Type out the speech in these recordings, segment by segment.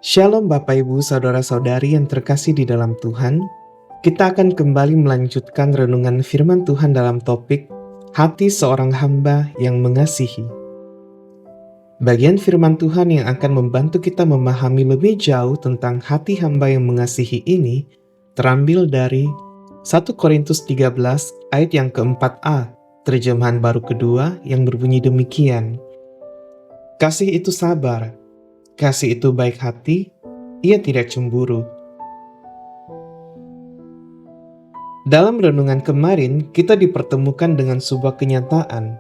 Shalom Bapak Ibu Saudara-saudari yang terkasih di dalam Tuhan. Kita akan kembali melanjutkan renungan firman Tuhan dalam topik Hati Seorang Hamba yang Mengasihi. Bagian firman Tuhan yang akan membantu kita memahami lebih jauh tentang hati hamba yang mengasihi ini terambil dari 1 Korintus 13 ayat yang keempat a, terjemahan baru kedua yang berbunyi demikian. Kasih itu sabar. Kasih itu baik hati, ia tidak cemburu. Dalam renungan kemarin, kita dipertemukan dengan sebuah kenyataan.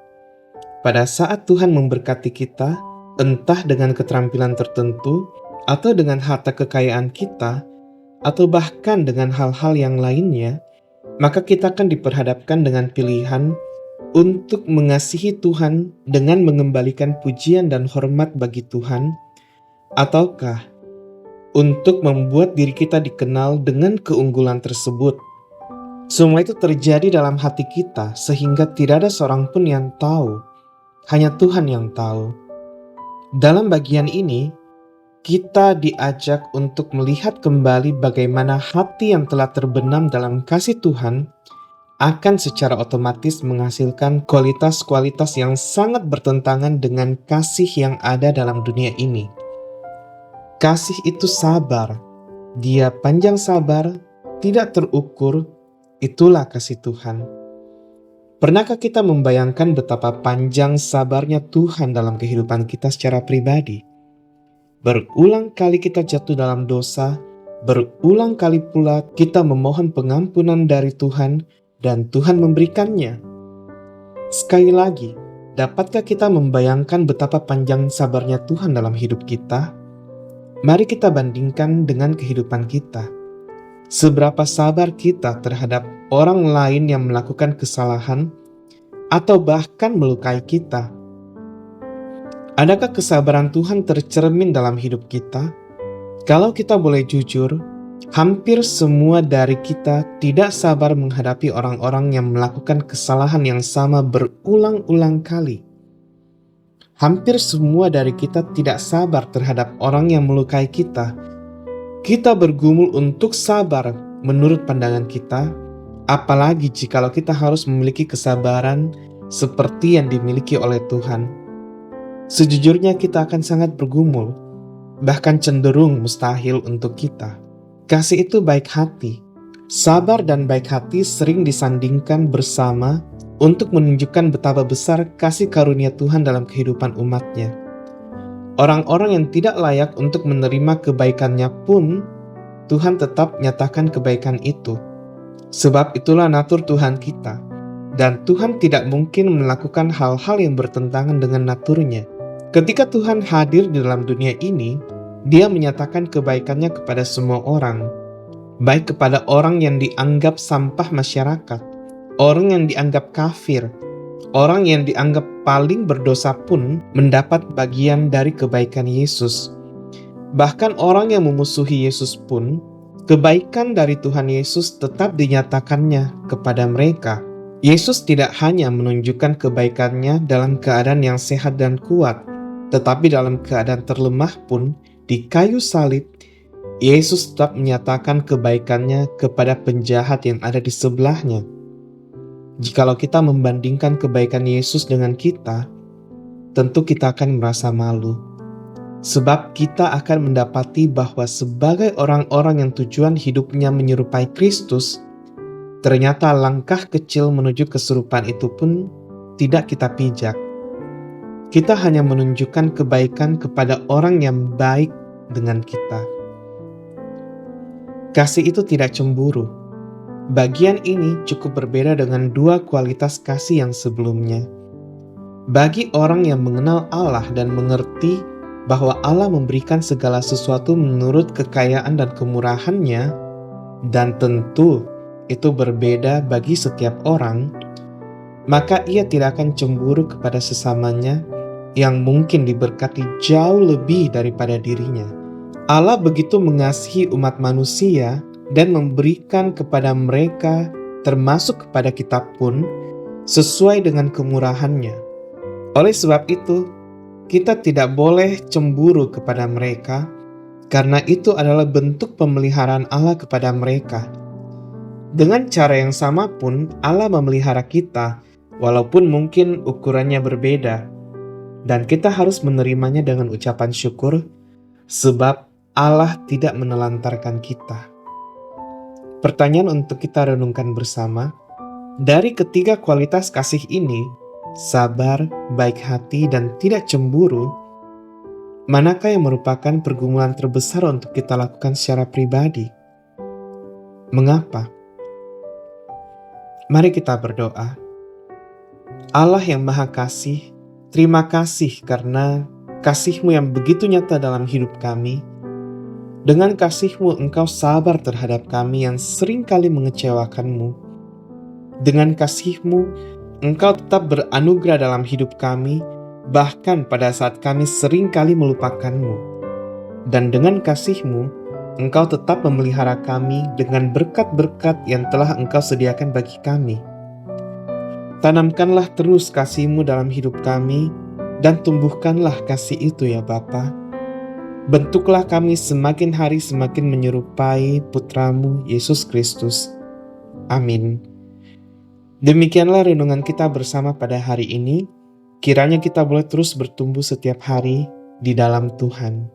Pada saat Tuhan memberkati kita, entah dengan keterampilan tertentu, atau dengan harta kekayaan kita, atau bahkan dengan hal-hal yang lainnya, maka kita akan diperhadapkan dengan pilihan untuk mengasihi Tuhan dengan mengembalikan pujian dan hormat bagi Tuhan, ataukah untuk membuat diri kita dikenal dengan keunggulan tersebut. Semua itu terjadi dalam hati kita sehingga tidak ada seorang pun yang tahu, hanya Tuhan yang tahu. Dalam bagian ini, kita diajak untuk melihat kembali bagaimana hati yang telah terbenam dalam kasih Tuhan akan secara otomatis menghasilkan kualitas-kualitas yang sangat bertentangan dengan kasih yang ada dalam dunia ini. Kasih itu sabar, dia panjang sabar, tidak terukur, itulah kasih Tuhan. Pernahkah kita membayangkan betapa panjang sabarnya Tuhan dalam kehidupan kita secara pribadi? Berulang kali kita jatuh dalam dosa, berulang kali pula kita memohon pengampunan dari Tuhan dan Tuhan memberikannya. Sekali lagi, dapatkah kita membayangkan betapa panjang sabarnya Tuhan dalam hidup kita? Mari kita bandingkan dengan kehidupan kita. Seberapa sabar kita terhadap orang lain yang melakukan kesalahan atau bahkan melukai kita? Adakah kesabaran Tuhan tercermin dalam hidup kita? Kalau kita boleh jujur, hampir semua dari kita tidak sabar menghadapi orang-orang yang melakukan kesalahan yang sama berulang-ulang kali. Hampir semua dari kita tidak sabar terhadap orang yang melukai kita. Kita bergumul untuk sabar menurut pandangan kita, apalagi jikalau kita harus memiliki kesabaran seperti yang dimiliki oleh Tuhan. Sejujurnya kita akan sangat bergumul, bahkan cenderung mustahil untuk kita. Kasih itu baik hati. Sabar dan baik hati sering disandingkan bersama untuk menunjukkan betapa besar kasih karunia Tuhan dalam kehidupan umatnya. Orang-orang yang tidak layak untuk menerima kebaikannya pun, Tuhan tetap nyatakan kebaikan itu. Sebab itulah natur Tuhan kita. Dan Tuhan tidak mungkin melakukan hal-hal yang bertentangan dengan naturnya. Ketika Tuhan hadir di dalam dunia ini, Dia menyatakan kebaikannya kepada semua orang. Baik kepada orang yang dianggap sampah masyarakat, orang yang dianggap kafir, orang yang dianggap paling berdosa pun mendapat bagian dari kebaikan Yesus. Bahkan orang yang memusuhi Yesus pun, kebaikan dari Tuhan Yesus tetap dinyatakannya kepada mereka. Yesus tidak hanya menunjukkan kebaikannya dalam keadaan yang sehat dan kuat, tetapi dalam keadaan terlemah pun di kayu salib, Yesus tetap menyatakan kebaikannya kepada penjahat yang ada di sebelahnya. Jikalau kita membandingkan kebaikan Yesus dengan kita, tentu kita akan merasa malu. Sebab kita akan mendapati bahwa sebagai orang-orang yang tujuan hidupnya menyerupai Kristus, ternyata langkah kecil menuju keserupaan itu pun tidak kita pijak. Kita hanya menunjukkan kebaikan kepada orang yang baik dengan kita. Kasih itu tidak cemburu. Bagian ini cukup berbeda dengan dua kualitas kasih yang sebelumnya. Bagi orang yang mengenal Allah dan mengerti bahwa Allah memberikan segala sesuatu menurut kekayaan dan kemurahannya, dan tentu itu berbeda bagi setiap orang, maka ia tidak akan cemburu kepada sesamanya yang mungkin diberkati jauh lebih daripada dirinya. Allah begitu mengasihi umat manusia dan memberikan kepada mereka, termasuk kepada kita pun, sesuai dengan kemurahannya. Oleh sebab itu, kita tidak boleh cemburu kepada mereka karena itu adalah bentuk pemeliharaan Allah kepada mereka. Dengan cara yang sama pun Allah memelihara kita, walaupun mungkin ukurannya berbeda. Dan kita harus menerimanya dengan ucapan syukur, sebab Allah tidak menelantarkan kita. Pertanyaan untuk kita renungkan bersama, dari ketiga kualitas kasih ini, sabar, baik hati, dan tidak cemburu, manakah yang merupakan pergumulan terbesar untuk kita lakukan secara pribadi? Mengapa? Mari kita berdoa. Allah yang Maha Kasih, terima kasih karena kasih-Mu yang begitu nyata dalam hidup kami. Dengan kasih-Mu Engkau sabar terhadap kami yang seringkali mengecewakan-Mu. Dengan kasih-Mu Engkau tetap beranugerah dalam hidup kami, bahkan pada saat kami seringkali melupakan-Mu. Dan dengan kasih-Mu Engkau tetap memelihara kami dengan berkat-berkat yang telah Engkau sediakan bagi kami. Tanamkanlah terus kasih-Mu dalam hidup kami, dan tumbuhkanlah kasih itu ya Bapa. Bentuklah kami semakin hari semakin menyerupai Putra-Mu, Yesus Kristus. Amin. Demikianlah renungan kita bersama pada hari ini. Kiranya kita boleh terus bertumbuh setiap hari di dalam Tuhan.